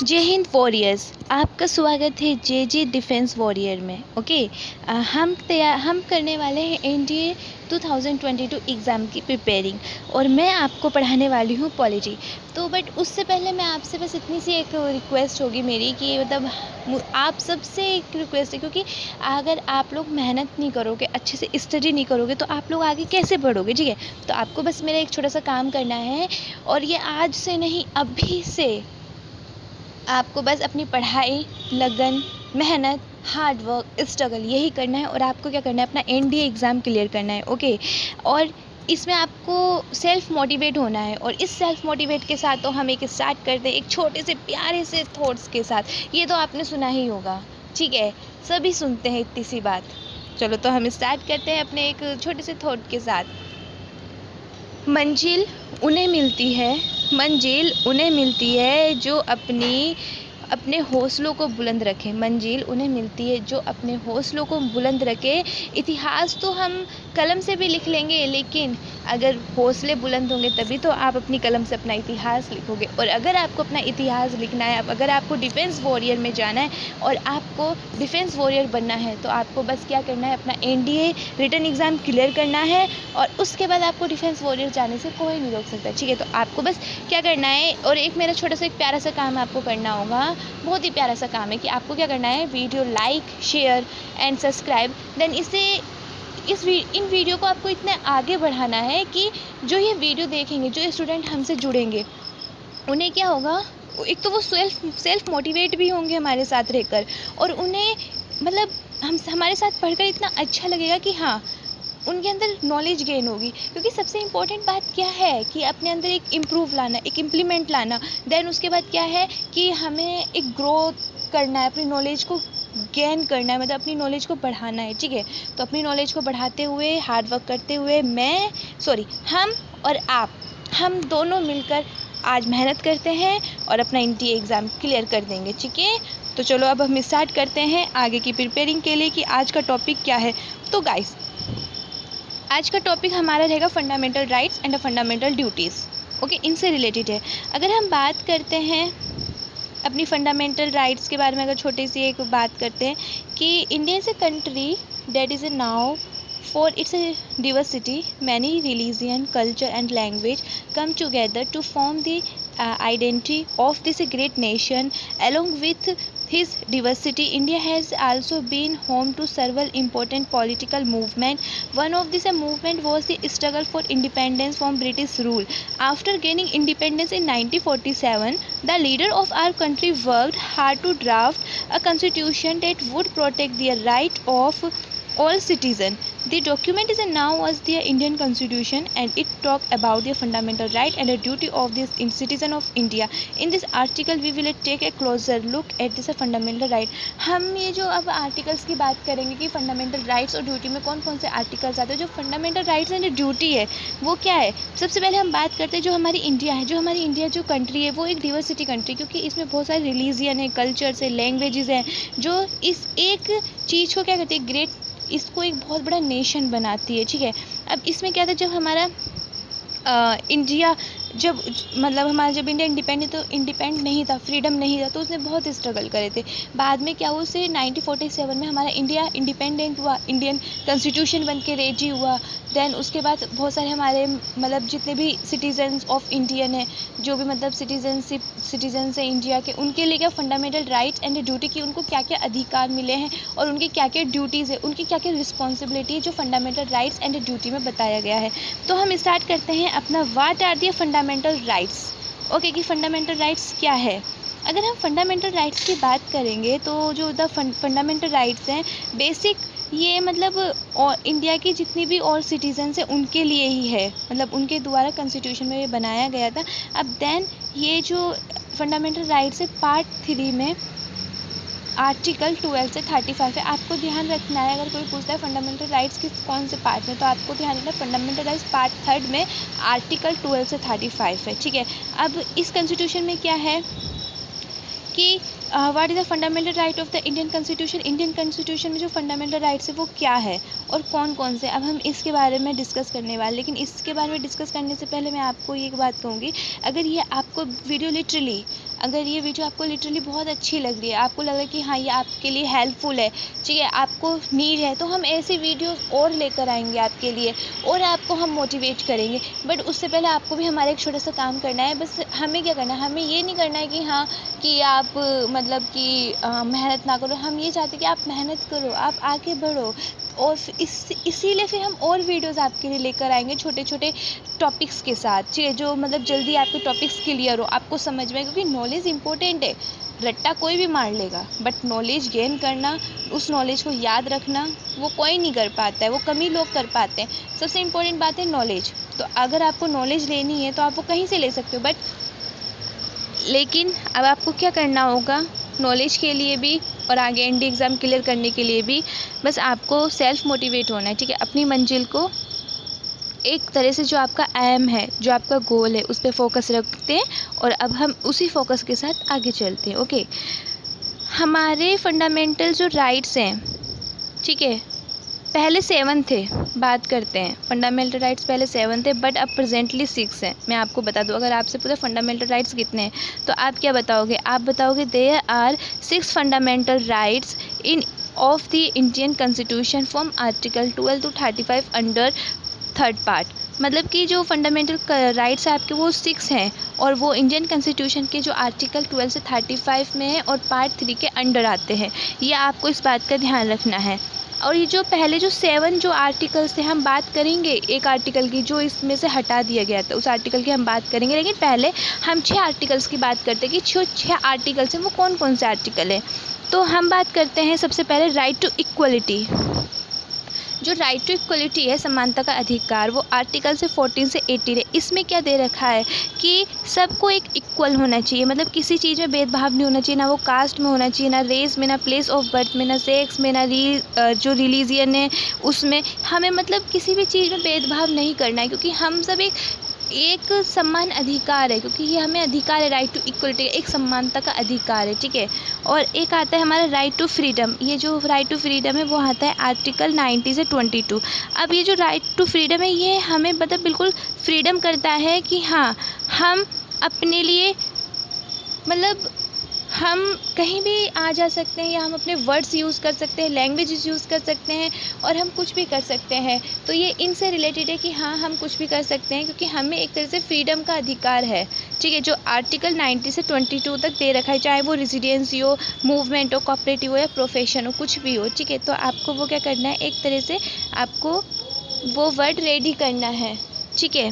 जय हिंद वॉरियर्स। आपका स्वागत है जे डिफेंस वॉरियर में। ओके, हम करने वाले हैं एनडीए 2022 एग्ज़ाम की प्रिपेयरिंग और मैं आपको पढ़ाने वाली हूँ पॉलिटी। तो बट उससे पहले मैं आपसे बस इतनी सी एक रिक्वेस्ट होगी मेरी कि मतलब आप सबसे एक रिक्वेस्ट है, क्योंकि अगर आप लोग मेहनत नहीं करोगे, अच्छे से स्टडी नहीं करोगे तो आप लोग आगे कैसे बढ़ोगे। ठीक है, तो आपको बस मेरा एक छोटा सा काम करना है और ये आज से नहीं अभी से आपको बस अपनी पढ़ाई, लगन, मेहनत, हार्ड वर्क, स्ट्रगल यही करना है और आपको क्या करना है, अपना एनडीए एग्ज़ाम क्लियर करना है। ओके, और इसमें आपको सेल्फ मोटिवेट होना है और इस सेल्फ मोटिवेट के साथ तो हम एक स्टार्ट करते हैं एक छोटे से प्यारे से थॉट्स के साथ। ये तो आपने सुना ही होगा, ठीक है, सभी सुनते हैं इतनी सी बात। चलो तो हम स्टार्ट करते हैं अपने एक छोटे से थॉट के साथ। मंजिल उन्हें मिलती है जो अपने हौसलों को बुलंद रखें। मंजिल उन्हें मिलती है जो अपने हौसलों को बुलंद रखे। इतिहास तो हम कलम से भी लिख लेंगे, लेकिन अगर हौसले बुलंद होंगे तभी तो आप अपनी कलम से अपना इतिहास लिखोगे। और अगर आपको अपना इतिहास लिखना है, अगर आपको डिफेंस वॉरियर में जाना है और आपको डिफेंस वॉरियर बनना है, तो आपको बस क्या करना है, अपना एनडीए रिटन एग्ज़ाम क्लियर करना है और उसके बाद आपको डिफेंस वॉरियर जाने से कोई नहीं रोक सकता। ठीक है, तो आपको बस क्या करना है, और एक मेरा छोटा सा एक प्यारा सा काम आपको करना होगा, बहुत ही प्यारा सा काम है कि आपको क्या करना है, video like, share and subscribe. Then इन वीडियो को आपको इतने आगे बढ़ाना है कि जो ये वीडियो देखेंगे, जो स्टूडेंट हमसे जुड़ेंगे, उन्हें क्या होगा, एक तो वो सेल्फ मोटिवेट भी होंगे हमारे साथ रहकर, और उन्हें मतलब हमारे साथ पढ़कर इतना अच्छा लगेगा कि हाँ, उनके अंदर नॉलेज गेन होगी। क्योंकि सबसे इम्पोर्टेंट बात क्या है कि अपने अंदर एक इम्प्रूव लाना, एक इम्प्लीमेंट लाना। देन उसके बाद क्या है कि हमें एक ग्रोथ करना है, अपनी नॉलेज को गेन करना है, मतलब अपनी नॉलेज को बढ़ाना है। ठीक है, तो अपनी नॉलेज को बढ़ाते हुए, हार्ड वर्क करते हुए हम और हम दोनों मिलकर आज मेहनत करते हैं और अपना एनडीए एग्ज़ाम क्लियर कर देंगे। ठीक है, तो चलो अब हम स्टार्ट करते हैं आगे की प्रिपेयरिंग के लिए कि आज का टॉपिक क्या है। तो गाइस, आज का टॉपिक हमारा रहेगा fundamental rights and fundamental duties. Okay, इनसे रिलेटेड है। अगर हम बात करते हैं अपनी फंडामेंटल राइट्स के बारे में, अगर छोटी सी एक बात करते हैं कि India is a country that is a now for its diversity, many religion, culture and language come together to form the identity of this great nation. Along with his diversity, India has also been home to several important political movements. One of these movement was the struggle for independence from British rule. After gaining independence in 1947, the leader of our country worked hard to draft a constitution that would protect the right of all citizens. The document is now as the Indian Constitution, and it talks about the fundamental right and the duty of the citizen of India. In this article we will take a closer look at this fundamental right. हम ये जो अब articles की बात करेंगे कि fundamental rights और duty में कौन कौन से आर्टिकल्स आते हैं। जो फंडामेंटल राइट्स एंड ड्यूटी है वो क्या है, सबसे पहले हम बात करते हैं जो हमारी इंडिया है। जो हमारी इंडिया जो कंट्री है वो एक डिवर्सिटी कंट्री, क्योंकि इसमें बहुत सारे रिलीजियन है, कल्चर्स है, लैंग्वेजेस हैं, जो इस एक चीज़ को क्या कहते हैं, इसको एक बहुत बड़ा नेशन बनाती है। ठीक है, अब इसमें क्या था, जब हमारा इंडिया जब इंडिया इंडिपेंडेंट नहीं था, फ्रीडम नहीं था, तो उसने बहुत स्ट्रगल करे थे। बाद में क्या हुआ, उसे 1947 में हमारा इंडिया इंडिपेंडेंट हुआ, इंडियन कॉन्स्टिट्यूशन बन के रेजी हुआ। देन उसके बाद बहुत सारे हमारे मतलब जितने भी सिटीजन्स ऑफ इंडियन है, जो भी मतलब सिटीजन्स हैं इंडिया के, उनके लिए क्या फंडामेंटल राइट्स एंड ड्यूटी की, उनको क्या क्या अधिकार मिले हैं और उनकी क्या क्या ड्यूटीज़ है, उनकी क्या क्या रिस्पॉन्सिबिलिटी है, जो फंडामेंटल राइट्स एंड ड्यूटी में बताया गया है। तो हम स्टार्ट करते हैं अपना what are the fundamental rights. Okay, कि फंडामेंटल राइट्स क्या है। अगर हम फंडामेंटल राइट्स की बात करेंगे तो जो फंडामेंटल राइट्स हैं बेसिक, ये मतलब और इंडिया की जितनी भी और सिटीजन्स हैं उनके लिए ही है, मतलब उनके द्वारा कॉन्स्टिट्यूशन में ये बनाया गया था। अब देन ये जो फंडामेंटल राइट्स है पार्ट 3 में आर्टिकल 12 से 35 है। आपको ध्यान रखना है, अगर कोई पूछता है फंडामेंटल राइट्स किस कौन से पार्ट में, तो आपको ध्यान रखना है फंडामेंटल राइट्स पार्ट 3 में आर्टिकल 12 से 35 है। ठीक है, अब इस कॉन्स्टिट्यूशन में क्या है कि what is the fundamental right of the Indian constitution. Indian constitution में जो फंडामेंटल राइट्स है वो क्या है और कौन कौन से, अब हम इसके बारे में डिस्कस करने वाले। लेकिन इसके बारे में डिस्कस करने से पहले मैं आपको ये बात कहूँगी, अगर ये आपको वीडियो लिटरली अगर ये वीडियो आपको लिटरली बहुत अच्छी लग रही है, आपको लग रहा है कि हाँ ये आपके लिए हेल्पफुल है, ठीक है, आपको नीड है, तो हम ऐसी वीडियोस और लेकर आएंगे आपके लिए और आपको हम मोटिवेट करेंगे। बट उससे पहले आपको भी हमारा एक छोटा सा काम करना है। बस हमें क्या करना है, हमें ये नहीं करना है कि हाँ कि आप मतलब कि मेहनत ना करो। हम ये चाहते हैं कि आप मेहनत करो, आप आगे बढ़ो, और इसीलिए फिर हम और वीडियोस आपके लिए लेकर आएंगे छोटे छोटे टॉपिक्स के साथ, ठीक है, जो मतलब जल्दी आपके टॉपिक्स क्लियर हो, आपको समझ में, क्योंकि नॉलेज इंपॉर्टेंट है। रट्टा कोई भी मार लेगा, बट नॉलेज गेन करना, उस नॉलेज को याद रखना, वो कोई नहीं कर पाता है, वो कम ही लोग कर पाते हैं। सबसे इम्पोर्टेंट बात है नॉलेज। तो अगर आपको नॉलेज लेनी है तो आप वो कहीं से ले सकते हो, बट लेकिन अब आपको क्या करना होगा, नॉलेज के लिए भी और आगे एनडी एग्ज़ाम क्लियर करने के लिए भी बस आपको सेल्फ मोटिवेट होना है, ठीक है। अपनी मंजिल को एक तरह से, जो आपका एम है, जो आपका गोल है, उस पर फोकस रखते हैं और अब हम उसी फोकस के साथ आगे चलते हैं। ओके, हमारे फंडामेंटल जो राइट्स हैं, ठीक है, पहले 7 थे, बात करते हैं। फंडामेंटल राइट्स पहले 7 थे, बट अब प्रेजेंटली 6 हैं। मैं आपको बता दूं, अगर आपसे पूछे फंडामेंटल राइट्स कितने हैं, तो आप क्या बताओगे? आप बताओगे there are 6 fundamental rights in of the Indian constitution from article 12 to 35 under 3rd part. मतलब कि जो फंडामेंटल राइट्स है आपके वो 6 हैं, और वो इंडियन कॉन्स्टिट्यूशन के जो आर्टिकल 12 से 35 में है और पार्ट 3 के अंडर आते हैं। ये आपको इस बात का ध्यान रखना है। और ये जो पहले जो 7 जो आर्टिकल्स थे, हम बात करेंगे एक आर्टिकल की जो इसमें से हटा दिया गया था, उस आर्टिकल की हम बात करेंगे। लेकिन पहले हम 6 आर्टिकल्स की बात करते हैं कि जो 6 आर्टिकल्स हैं वो कौन कौन से आर्टिकल हैं। तो हम बात करते हैं सबसे पहले राइट टू इक्वलिटी। जो राइट टू इक्वलिटी है, समानता का अधिकार, वो आर्टिकल से 14 से 18 है। इसमें क्या दे रखा है कि सबको एक इक्वल होना चाहिए, मतलब किसी चीज़ में भेदभाव नहीं होना चाहिए, ना वो कास्ट में होना चाहिए, ना रेस में, ना प्लेस ऑफ बर्थ में, ना सेक्स में, ना जो रिलीजियन है उसमें। हमें मतलब किसी भी चीज़ में भेदभाव नहीं करना है, क्योंकि हम सब एक समान अधिकार है, क्योंकि ये हमें अधिकार है, राइट टू इक्वलिटी, एक समानता का अधिकार है, ठीक है। और एक आता है हमारा राइट टू फ्रीडम। ये जो राइट टू फ्रीडम है वो आता है आर्टिकल 90 से 22। अब ये जो राइट टू फ्रीडम है, ये हमें मतलब बिल्कुल फ्रीडम करता है कि हाँ हम अपने लिए मतलब हम कहीं भी आ जा सकते हैं, या हम अपने वर्ड्स यूज़ कर सकते हैं, लैंग्वेज यूज़ कर सकते हैं, और हम कुछ भी कर सकते हैं। तो ये इनसे रिलेटेड है कि हाँ हम कुछ भी कर सकते हैं, क्योंकि हमें एक तरह से फ्रीडम का अधिकार है, ठीक है, जो आर्टिकल 90 से 22 तक दे रखा है, चाहे वो रेजिडेंसी हो, मूवमेंट हो, कोऑपरेटिव हो, या प्रोफेशन हो, कुछ भी हो, ठीक है। तो आपको वो क्या करना है, एक तरह से आपको वो वर्ड रेडी करना है, ठीक है।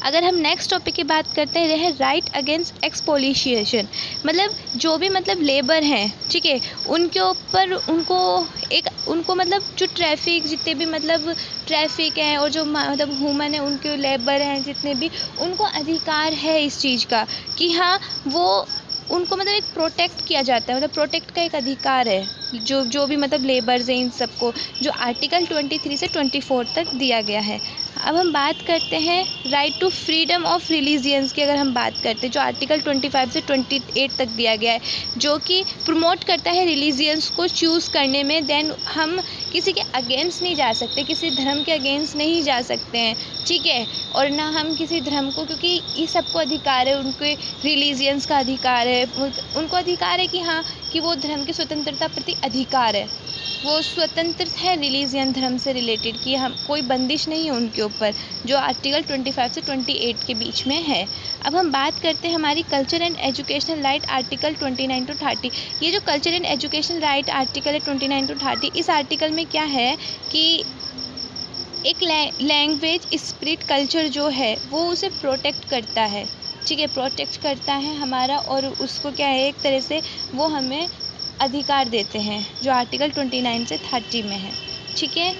अगर हम नेक्स्ट टॉपिक की बात करते हैं, राइट अगेंस्ट एक्सपोलिशिएशन। मतलब जो भी मतलब लेबर हैं, ठीक है, उनके ऊपर उनको मतलब जो ट्रैफिक, जितने भी मतलब ट्रैफिक हैं, और जो मतलब ह्यूमन है, उनके लेबर हैं जितने भी, उनको अधिकार है इस चीज़ का कि हाँ वो उनको मतलब एक प्रोटेक्ट किया जाता है, मतलब प्रोटेक्ट का एक अधिकार है, जो भी मतलब लेबर्स हैं इन सबको, जो आर्टिकल 23 से 24 तक दिया गया है। अब हम बात करते हैं right to freedom of religions की। अगर हम बात करते हैं, जो आर्टिकल 25 से 28 तक दिया गया है, जो कि प्रमोट करता है रिलीजियंस को चूज़ करने में। देन हम किसी के अगेंस्ट नहीं जा सकते, किसी धर्म के अगेंस्ट नहीं जा सकते हैं, ठीक है, और ना हम किसी धर्म को, क्योंकि ये सबको अधिकार है, उनके रिलीजियंस का अधिकार है, उनको अधिकार है कि हाँ कि वो धर्म की स्वतंत्रता प्रति अधिकार है, वो स्वतंत्र है रिलीजियन धर्म से रिलेटेड, कि हम कोई बंदिश नहीं है उनके ऊपर, जो आर्टिकल 25 से 28 के बीच में है। अब हम बात करते हैं हमारी culture and educational right, article 29 to 30। ये जो culture and educational right article है 29 to 30, इस आर्टिकल में क्या है कि एक लैंग्वेज, स्पिरिट, कल्चर जो है वो उसे प्रोटेक्ट करता है, ठीक है, प्रोटेक्ट करता है हमारा, और उसको क्या है, एक तरह से वो हमें अधिकार देते हैं, जो आर्टिकल 29 से 30 में है, ठीक है।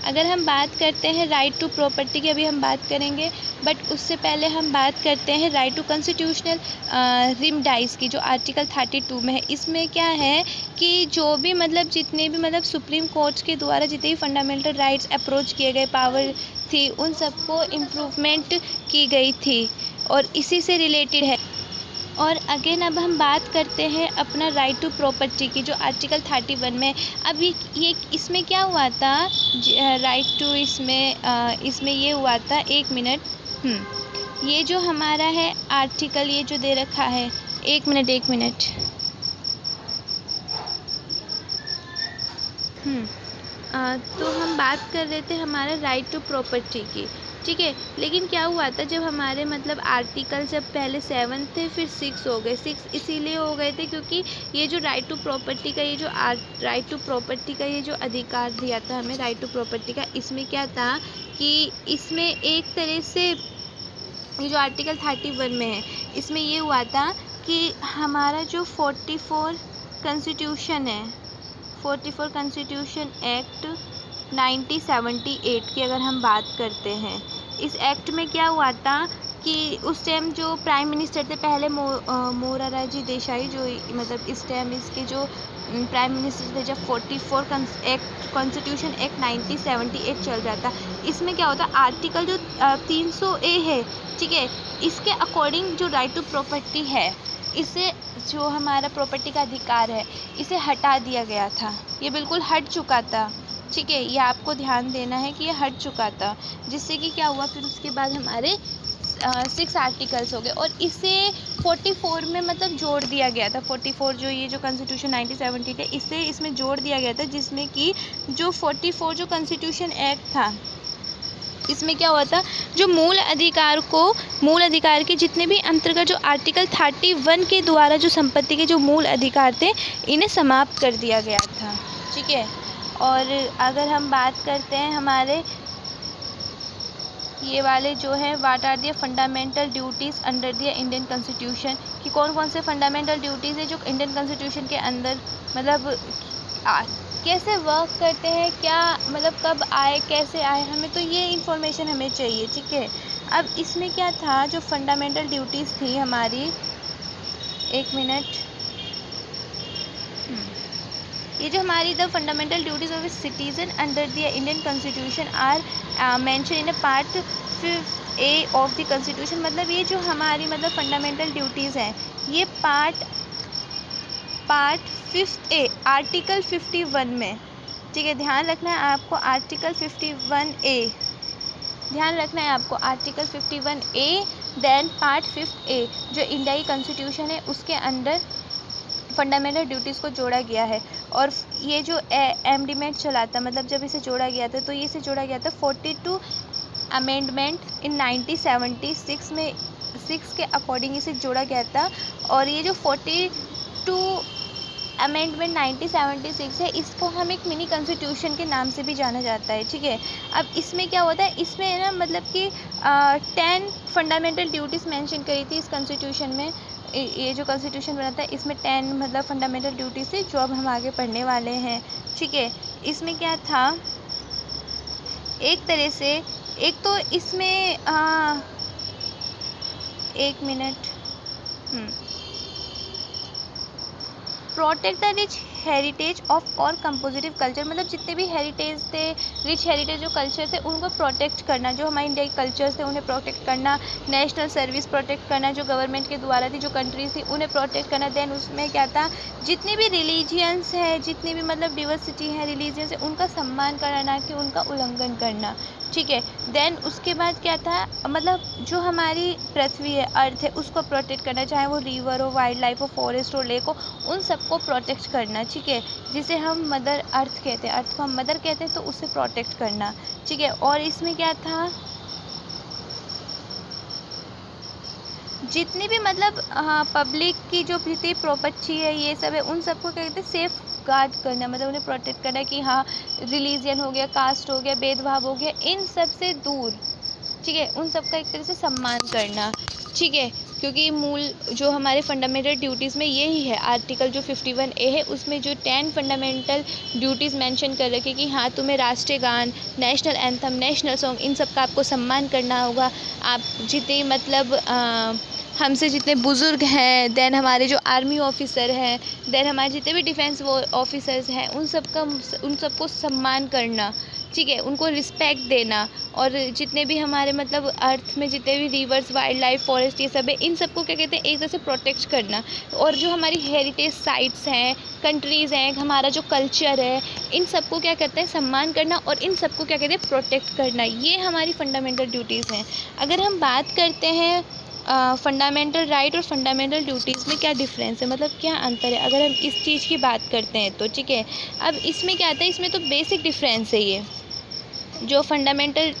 अगर हम बात करते हैं राइट टू प्रॉपर्टी की, अभी हम बात करेंगे, बट उससे पहले हम बात करते हैं राइट टू कॉन्स्टिट्यूशनल रिमडाइज की, जो आर्टिकल 32 में है। इसमें क्या है कि जो भी मतलब जितने भी मतलब सुप्रीम कोर्ट के द्वारा जितने भी फंडामेंटल राइट्स अप्रोच किए गए, पावर थी, उन सबको इम्प्रूवमेंट की गई थी, और इसी से रिलेटेड है। और अगेन अब हम बात करते हैं अपना राइट टू प्रॉपर्टी की, जो आर्टिकल 31 में। अब ये इसमें क्या हुआ था, राइट टू इसमें ये हुआ था, 1 मिनट, ये जो हमारा है आर्टिकल, ये जो दे रखा है, एक मिनट। तो हम बात कर रहे थे हमारा राइट टू प्रॉपर्टी की, ठीक है। लेकिन क्या हुआ था, जब हमारे मतलब आर्टिकल जब पहले 7 थे फिर 6 हो गए। 6 इसीलिए हो गए थे क्योंकि ये जो राइट टू प्रॉपर्टी का राइट टू प्रॉपर्टी का ये जो अधिकार दिया था हमें राइट टू प्रॉपर्टी का, इसमें क्या था कि इसमें एक तरह से ये जो आर्टिकल 31 में है, इसमें ये हुआ था कि हमारा जो 44 कॉन्स्टिट्यूशन है, 44 कॉन्स्टिट्यूशन एक्ट 1978 की अगर हम बात करते हैं, इस एक्ट में क्या हुआ था कि उस टाइम जो प्राइम मिनिस्टर थे पहले मोरारजी देसाई, जो मतलब इस टाइम इसके जो प्राइम मिनिस्टर थे, जब 44 कॉन्स्टिट्यूशन एक्ट 1978 चल रहा था, इसमें क्या होता, आर्टिकल जो 300A है, ठीक है, इसके अकॉर्डिंग जो राइट टू प्रॉपर्टी है, इसे जो हमारा प्रॉपर्टी का अधिकार है, इसे हटा दिया गया था। ये बिल्कुल हट चुका था, ठीक है, ये आपको ध्यान देना है कि ये हट चुका था, जिससे कि क्या हुआ, फिर उसके बाद हमारे 6 आर्टिकल्स हो गए और इसे 44 में मतलब जोड़ दिया गया था। 44 जो ये जो कॉन्स्टिट्यूशन 1970 है, इसे इसमें जोड़ दिया गया था, जिसमें कि जो 44 जो कॉन्स्टिट्यूशन एक्ट था, इसमें क्या हुआ था, जो मूल अधिकार के जितने भी अंतर्गत जो आर्टिकल 31 के द्वारा जो संपत्ति के जो मूल अधिकार थे, इन्हें समाप्त कर दिया गया था, ठीक है। और अगर हम बात करते हैं हमारे ये वाले जो है, what are the fundamental duties under the Indian constitution, कि कौन कौन से फंडामेंटल ड्यूटीज़ है जो इंडियन कॉन्स्टिट्यूशन के अंदर मतलब कैसे वर्क करते हैं, क्या मतलब कब आए, कैसे आए, हमें तो ये इन्फॉर्मेशन हमें चाहिए, ठीक है। अब इसमें क्या था, जो फंडामेंटल ड्यूटीज़ थी हमारी, एक मिनट, ये जो हमारी the fundamental duties of a citizen under the Indian constitution are mention in a part 5A of the constitution, मतलब ये जो हमारी मतलब फंडामेंटल ड्यूटीज़ हैं, ये पार्ट 5A आर्टिकल 51 में, ठीक है, ध्यान रखना है आपको, आर्टिकल 51A ध्यान रखना है आपको, article 51A, then part 5A जो इंडियाई कॉन्स्टिट्यूशन है उसके अंदर फंडामेंटल ड्यूटीज़ को जोड़ा गया है। और ये जो एमेंडमेंट चला था, मतलब जब इसे जोड़ा गया था, तो ये इसे जोड़ा गया था 42 अमेंडमेंट इन 1976 में, 6 के अकॉर्डिंग इसे जोड़ा गया था। और ये जो 42 अमेंडमेंट 1976 है, इसको हम एक मिनी कॉन्स्टिट्यूशन के नाम से भी जाना जाता है, ठीक है। अब इसमें क्या होता है, इसमें ना मतलब कि 10 फंडामेंटल ड्यूटीज़ मेंशन करी थी इस कॉन्स्टिट्यूशन में। ये जो कॉन्स्टिट्यूशन बना था, इसमें 10 मतलब फंडामेंटल ड्यूटीज़ थी, जो अब हम आगे पढ़ने वाले हैं, ठीक है। इसमें क्या था, एक तरह से, एक तो इसमें एक minute, protect the rich heritage of और कंपोजिटिव कल्चर, मतलब जितने भी हेरिटेज थे, रिच हेरिटेज जो कल्चर थे, उनको प्रोटेक्ट करना, जो हमारे इंडिया के कल्चर्स थे उन्हें प्रोटेक्ट करना, नेशनल सर्विस प्रोटेक्ट करना, जो गवर्नमेंट के द्वारा थी, जो कंट्रीज थी उन्हें प्रोटेक्ट करना। देन उसमें क्या था, जितने भी रिलीजियंस है, जितनी भी मतलब डिवर्सिटी है रिलीजियंस है, उनका सम्मान करना, ना कि उनका उल्लंघन करना, ठीक है। देन उसके बाद क्या था, मतलब जो हमारी पृथ्वी है, अर्थ है, उसको प्रोटेक्ट करना, चाहे वो रिवर हो, वाइल्ड लाइफ हो, फॉरेस्ट हो, लेक हो, उन सबको प्रोटेक्ट करना, ठीक है, जिसे हम मदर अर्थ कहते हैं, अर्थ को हम मदर कहते हैं, तो उसे प्रोटेक्ट करना, ठीक है। और इसमें क्या था, जितनी भी मतलब पब्लिक की जो भी प्रॉपर्टी है, ये सब है, उन सबको क्या कहते हैं, सेफ गार्ड करना, मतलब उन्हें प्रोटेक्ट करना कि हाँ, रिलीजन हो गया, कास्ट हो गया, भेदभाव हो गया, इन सब से दूर, ठीक है, उन सब का एक तरह से सम्मान करना, ठीक है। क्योंकि मूल जो हमारे फंडामेंटल ड्यूटीज़ में यही है, आर्टिकल जो 51A है, उसमें जो 10 फंडामेंटल ड्यूटीज़ मेंशन कर रखे कि हाँ, तुम्हें राष्ट्रीय गान, नेशनल एंथम, नेशनल सॉन्ग, इन सब का आपको सम्मान करना होगा। आप जितने मतलब हमसे जितने बुज़ुर्ग हैं, देन हमारे जो आर्मी ऑफिसर हैं, देन हमारे जितने भी डिफेंस वो ऑफिसर्स हैं, उन सबको सम्मान करना, ठीक है, उनको रिस्पेक्ट देना। और जितने भी हमारे मतलब अर्थ में जितने भी रिवर्स, वाइल्ड लाइफ, फॉरेस्ट, ये सब है, इन सबको क्या कहते हैं, एक तरह से प्रोटेक्ट करना। और जो हमारी हेरिटेज साइट्स हैं, कंट्रीज़ हैं, हमारा जो कल्चर है, इन सबको क्या कहते हैं, सम्मान करना, और इन सबको क्या कहते हैं, प्रोटेक्ट करना। ये हमारी फंडामेंटल ड्यूटीज़ हैं। अगर हम बात करते हैं फंडामेंटल राइट और फंडामेंटल ड्यूटीज़ में क्या डिफरेंस है, मतलब क्या अंतर है, अगर हम इस चीज़ की बात करते हैं तो, ठीक है। अब इसमें क्या आता है, इसमें तो बेसिक डिफरेंस है। ये जो फंडामेंटल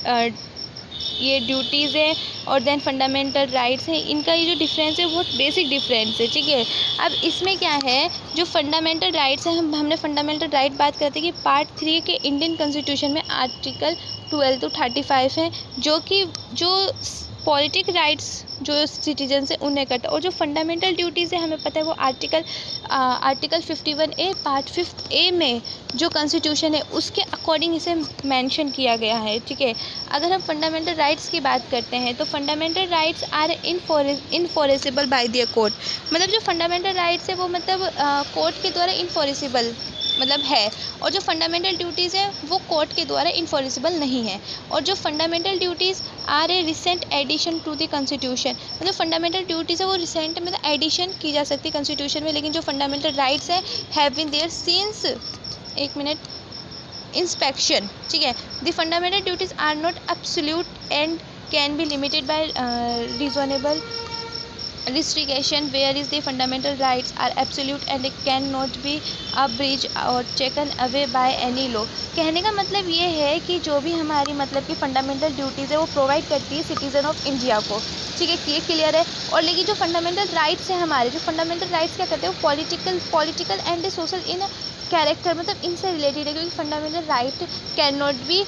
ये ड्यूटीज़ है और देन फंडामेंटल राइट्स हैं, इनका ये जो डिफरेंस है बहुत बेसिक डिफरेंस है, ठीक है। अब इसमें क्या है, जो फंडामेंटल राइट्स हैं, हमने फंडामेंटल राइट बात करते हैं कि पार्ट 3 के इंडियन कॉन्स्टिट्यूशन में आर्टिकल 12 to 35 है, जो कि जो पॉलिटिक राइट्स जो सिटीजन से उन्हें करता है। और जो फंडामेंटल ड्यूटीज़ है, हमें पता है वो आर्टिकल 51A पार्ट 5A में जो कॉन्स्टिट्यूशन है उसके अकॉर्डिंग इसे मेंशन किया गया है, ठीक है। अगर हम फंडामेंटल राइट्स की बात करते हैं तो fundamental rights are enforceable by the court. मतलब जो फंडामेंटल राइट्स है वो मतलब कोर्ट के द्वारा इनफोर्सेबल मतलब है, और जो फंडामेंटल ड्यूटीज़ है वो कोर्ट के द्वारा इन्फोर्सेबल नहीं है। और जो fundamental duties are a recent addition to the constitution, मतलब फंडामेंटल ड्यूटीज़ है वो रिसेंट मतलब एडिशन की जा सकती है कॉन्स्टिट्यूशन में, लेकिन जो फंडामेंटल राइट्स है हैव बीन देयर सिंस, एक मिनट, इंस्पेक्शन, ठीक है। The fundamental duties are not absolute and can be limited by reasonable restriction, whereas the fundamental rights are absolute and cannot be abridged or taken away by any law। कहने का मतलब ये है कि जो भी हमारी मतलब कि फंडामेंटल ड्यूटीज़ है वो प्रोवाइड करती है सिटीज़न ऑफ इंडिया को, ठीक है, ये क्लियर है। और लेकिन जो फंडामेंटल राइट्स हैं हमारे, जो फंडामेंटल राइट्स क्या कहते हैं, वो political and social in character, मतलब इनसे रिलेटेड है, क्योंकि fundamental right can not be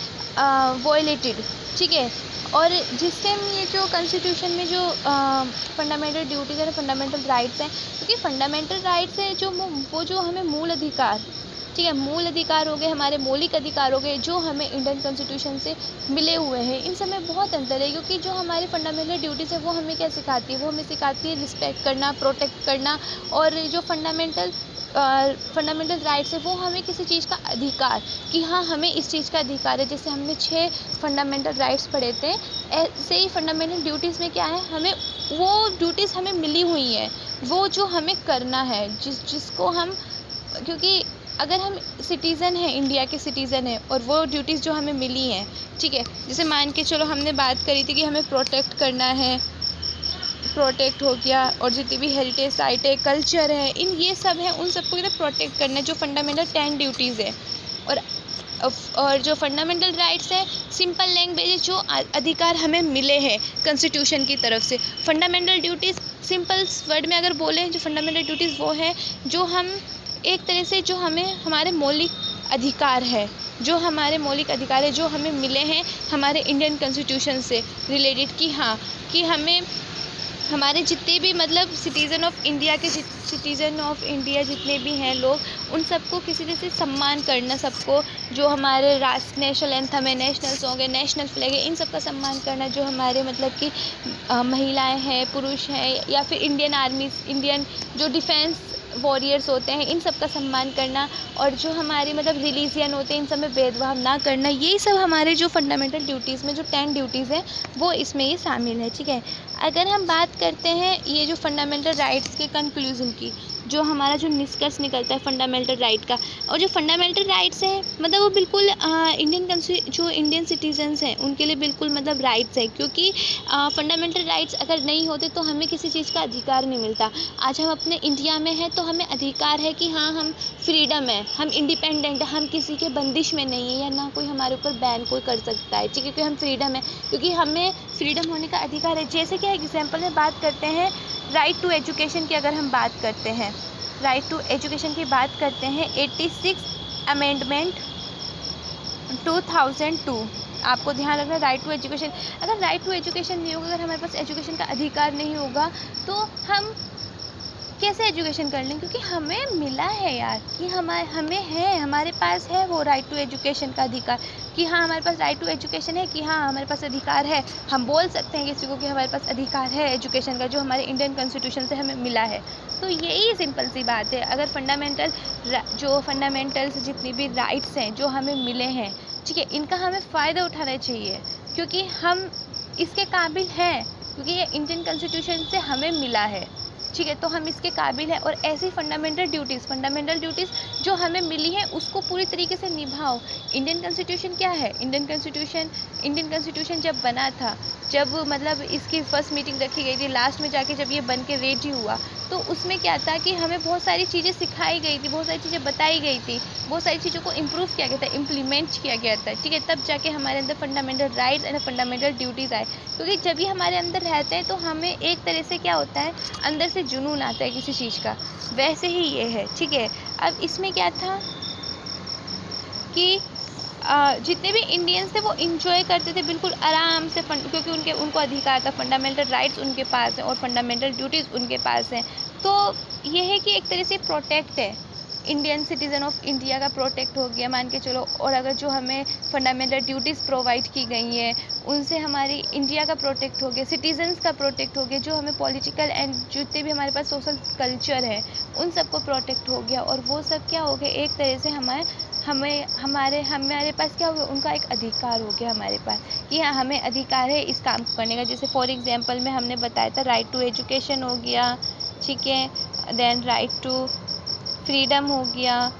violated, ठीक है। और जिस टाइम ये जो कॉन्स्टिट्यूशन में जो फंडामेंटल ड्यूटीज़ है, फंडामेंटल राइट्स हैं, क्योंकि फंडामेंटल राइट्स है जो वो जो हमें मूल अधिकार, ठीक है, मूल अधिकार हो गए, हमारे मौलिक अधिकार हो गए, जो हमें इंडियन कॉन्स्टिट्यूशन से मिले हुए हैं, इन सब में बहुत अंतर है। क्योंकि जो हमारी फंडामेंटल ड्यूटीज़ है वो हमें क्या सिखाती है, वो हमें सिखाती है रिस्पेक्ट करना, प्रोटेक्ट करना। और जो फंडामेंटल राइट्स है वो हमें किसी चीज़ का अधिकार, कि हाँ हमें इस चीज़ का अधिकार है। जैसे हमने 6 फंडामेंटल राइट्स पढ़े थे, ऐसे ही फंडामेंटल ड्यूटीज़ में क्या है, हमें वो ड्यूटीज़ हमें मिली हुई हैं, वो जो हमें करना है, जिसको हम, क्योंकि अगर हम सिटीज़न हैं, इंडिया के सिटीज़न हैं, और वो ड्यूटीज़ जो हमें मिली हैं, ठीक है, जैसे मान के चलो हमने बात करी थी कि हमें प्रोटेक्ट करना है, प्रोटेक्ट हो गया, और जितनी भी हेरिटेज साइट है, कल्चर है, इन ये सब है, उन सबको इधर प्रोटेक्ट करना है, जो फंडामेंटल 10 ड्यूटीज़ है। और जो फंडामेंटल राइट्स है, सिंपल लैंग्वेज, जो अधिकार हमें मिले हैं कॉन्स्टिट्यूशन की तरफ से। फंडामेंटल ड्यूटीज़ सिंपल वर्ड में अगर बोलें, जो फंडामेंटल ड्यूटीज़ वो है जो हम एक तरह से, जो हमें हमारे मौलिक अधिकार है, जो हमारे मौलिक अधिकार है जो हमें मिले हैं हमारे इंडियन कॉन्स्टिट्यूशन से रिलेटेड, कि हाँ, कि हमें हमारे जितने भी मतलब सिटीज़न ऑफ इंडिया जितने भी हैं लोग, उन सबको किसी तरह से सम्मान करना, सबको, जो हमारे राष्ट्र नेशनल एंथम है, नेशनल सॉन्ग है, नेशनल फ्लैग है, इन सब का सम्मान करना। जो हमारे मतलब कि महिलाएं हैं, पुरुष हैं, या फिर इंडियन आर्मी, इंडियन जो डिफेंस वॉरियर्स होते हैं, इन सब का सम्मान करना। और जो हमारे मतलब रिलीजियन होते हैं, इन सब में भेदभाव ना करना, यही सब हमारे जो फंडामेंटल ड्यूटीज़ में जो 10 ड्यूटीज़ हैं वो इसमें ये शामिल है, ठीक है। अगर हम बात करते हैं ये जो फंडामेंटल राइट्स के कंक्लूज़न की, जो हमारा जो निष्कर्ष निकलता है फंडामेंटल राइट का, और जो फंडामेंटल राइट्स हैं मतलब वो बिल्कुल जो इंडियन सिटीजन्स हैं उनके लिए बिल्कुल मतलब राइट्स है, क्योंकि फंडामेंटल राइट्स अगर नहीं होते तो हमें किसी चीज़ का अधिकार नहीं मिलता। आज हम अपने इंडिया में हैं तो हमें अधिकार है कि हाँ हम फ्रीडम है, हम इंडिपेंडेंट है, हम किसी के बंदिश में नहीं है, या ना कोई हमारे ऊपर बैन कोई कर सकता है, ठीक है, क्योंकि हम फ्रीडम है, क्योंकि हमें फ्रीडम होने का अधिकार है। जैसे कि एग्जाम्पल में बात करते हैं राइट टू एजुकेशन की, अगर हम बात करते हैं राइट टू एजुकेशन की बात करते हैं, 86 अमेंडमेंट 2002, आपको ध्यान रखना राइट टू एजुकेशन। अगर राइट टू एजुकेशन नहीं होगा, अगर हमारे पास एजुकेशन का अधिकार नहीं होगा, तो हम कैसे एजुकेशन कर लें, क्योंकि हमें मिला है यार कि हमारे पास है वो राइट टू एजुकेशन का अधिकार, कि हाँ हमारे पास राइट टू एजुकेशन है, कि हाँ हमारे पास अधिकार है, हम बोल सकते हैं किसी को कि हमारे पास अधिकार है एजुकेशन का, जो हमारे इंडियन कॉन्स्टिट्यूशन से हमें मिला है। तो यही सिंपल सी बात है। अगर फंडामेंटल्स जितनी भी राइट्स हैं जो हमें मिले हैं, ठीक है, इनका हमें फ़ायदा उठाना चाहिए, क्योंकि हम इसके काबिल हैं, क्योंकि ये इंडियन कॉन्स्टिट्यूशन से हमें मिला है, ठीक है, तो हम इसके काबिल हैं। और ऐसी फंडामेंटल ड्यूटीज़ जो हमें मिली हैं उसको पूरी तरीके से निभाओ। इंडियन कॉन्स्टिट्यूशन क्या है? इंडियन कॉन्स्टिट्यूशन जब बना था, जब मतलब इसकी फर्स्ट मीटिंग रखी गई थी, लास्ट में जाके जब ये बन के रेडी हुआ, तो उसमें क्या था कि हमें बहुत सारी चीज़ें सिखाई गई थी, बहुत सारी चीज़ें बताई गई थी, बहुत सारी चीज़ों को इम्प्रूव किया गया था, इम्प्लीमेंट किया गया था, ठीक है, तब जाके हमारे अंदर fundamental rights and fundamental duties आए। क्योंकि जब ये हमारे अंदर रहते हैं तो हमें एक तरह से क्या होता है, अंदर से जुनून आता है किसी चीज़ का, वैसे ही ये है, ठीक है। अब इसमें क्या था कि जितने भी इंडियंस थे वो इंजॉय करते थे बिल्कुल आराम से, क्योंकि उनको अधिकार था, फंडामेंटल राइट्स उनके पास हैं और फंडामेंटल ड्यूटीज़ उनके पास हैं। तो ये है कि एक तरह से प्रोटेक्ट है, इंडियन सिटीज़न ऑफ इंडिया का प्रोटेक्ट हो गया मान के चलो। और अगर जो हमें फंडामेंटल ड्यूटीज़ प्रोवाइड की गई हैं उनसे हमारी इंडिया का प्रोटेक्ट हो गया, सिटीज़न्स का प्रोटेक्ट हो गया, जो हमें पॉलिटिकल एंड जितने भी हमारे पास सोशल कल्चर है उन सबको प्रोटेक्ट हो गया। और वो सब क्या हो गया, एक तरह से हमारे पास क्या हो गया, उनका एक अधिकार हो गया हमारे पास, कि हाँ हमें अधिकार है इस काम को करने का। जैसे फॉर एग्जांपल में हमने बताया था राइट टू एजुकेशन हो गया, ठीक है, देन राइट टू फ्रीडम हो गया,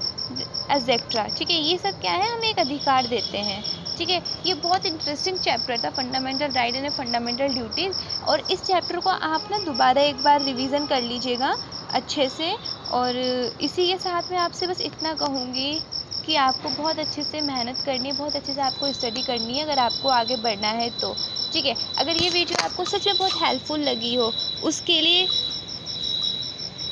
एग्सेट्रा, ठीक है, ये सब क्या है, हमें एक अधिकार देते हैं, ठीक है। ये बहुत इंटरेस्टिंग चैप्टर था, fundamental right and fundamental duties. और इस चैप्टर को आप ना दोबारा एक बार रिवीजन कर लीजिएगा अच्छे से। और इसी के साथ मैं आपसे बस इतना कहूँगी कि आपको बहुत अच्छे से मेहनत करनी है, बहुत अच्छे से आपको स्टडी करनी है अगर आपको आगे बढ़ना है तो, ठीक है। अगर ये वीडियो आपको सच में बहुत हेल्पफुल लगी हो, उसके लिए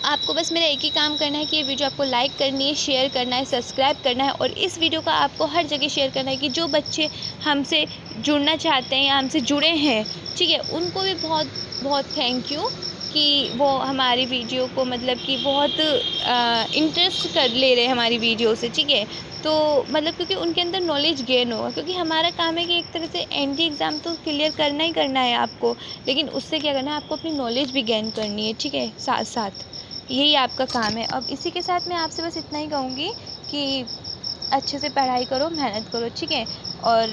आपको बस मेरा एक ही काम करना है कि ये वीडियो आपको लाइक करनी है, शेयर करना है, सब्सक्राइब करना है। और इस वीडियो का आपको हर जगह शेयर करना है कि जो बच्चे हमसे जुड़ना चाहते हैं या हमसे जुड़े हैं, ठीक है, उनको भी बहुत बहुत थैंक यू कि वो हमारी वीडियो को मतलब कि बहुत इंटरेस्ट कर ले रहे हैं हमारी वीडियो से, ठीक है। तो मतलब क्योंकि उनके अंदर नॉलेज गेन होगा, क्योंकि हमारा काम है कि एक तरह से एनडी एग्ज़ाम तो क्लियर करना ही करना है आपको, लेकिन उससे क्या करना है, आपको अपनी नॉलेज भी गेन करनी है, ठीक है, साथ साथ यही आपका काम है। अब इसी के साथ मैं आपसे बस इतना ही कहूँगी कि अच्छे से पढ़ाई करो, मेहनत करो, ठीक है। और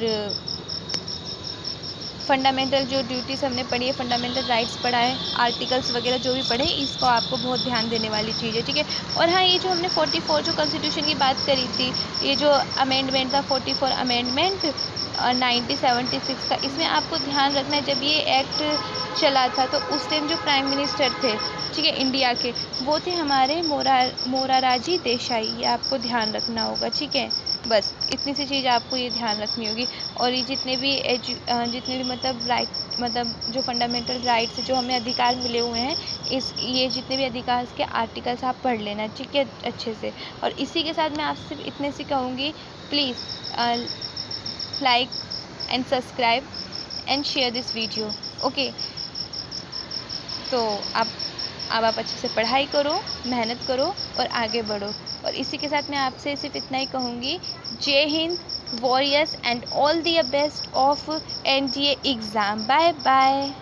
फंडामेंटल जो ड्यूटीज़ हमने पढ़ी है, फंडामेंटल राइट्स पढ़ा है, आर्टिकल्स वगैरह जो भी पढ़े, इसको आपको बहुत ध्यान देने वाली चीज़ है, ठीक है। और हाँ, ये जो हमने 44 जो कॉन्स्टिट्यूशन की बात करी थी, ये जो अमेंडमेंट था 44 अमेंडमेंट 1976 का, इसमें आपको ध्यान रखना है जब ये एक्ट चला था तो उस टाइम जो प्राइम मिनिस्टर थे, ठीक है, इंडिया के, वो थे हमारे मोरारजी देसाई, ये आपको ध्यान रखना होगा, ठीक है। बस इतनी सी चीज़ आपको ये ध्यान रखनी होगी। और ये जितने भी मतलब जो फंडामेंटल राइट्स जो हमें अधिकार मिले हुए हैं, ये जितने भी अधिकार के आर्टिकल्स आप पढ़ लेना, ठीक है, अच्छे से। और इसी के साथ मैं आपसे सिर्फ इतने से कहूँगी, please like and subscribe and share this video, okay. तो अब आप अच्छे से पढ़ाई करो, मेहनत करो और आगे बढ़ो। और इसी के साथ मैं आपसे सिर्फ इतना ही कहूँगी, जय Hind, warriors and all the best of NDA exam. Bye bye.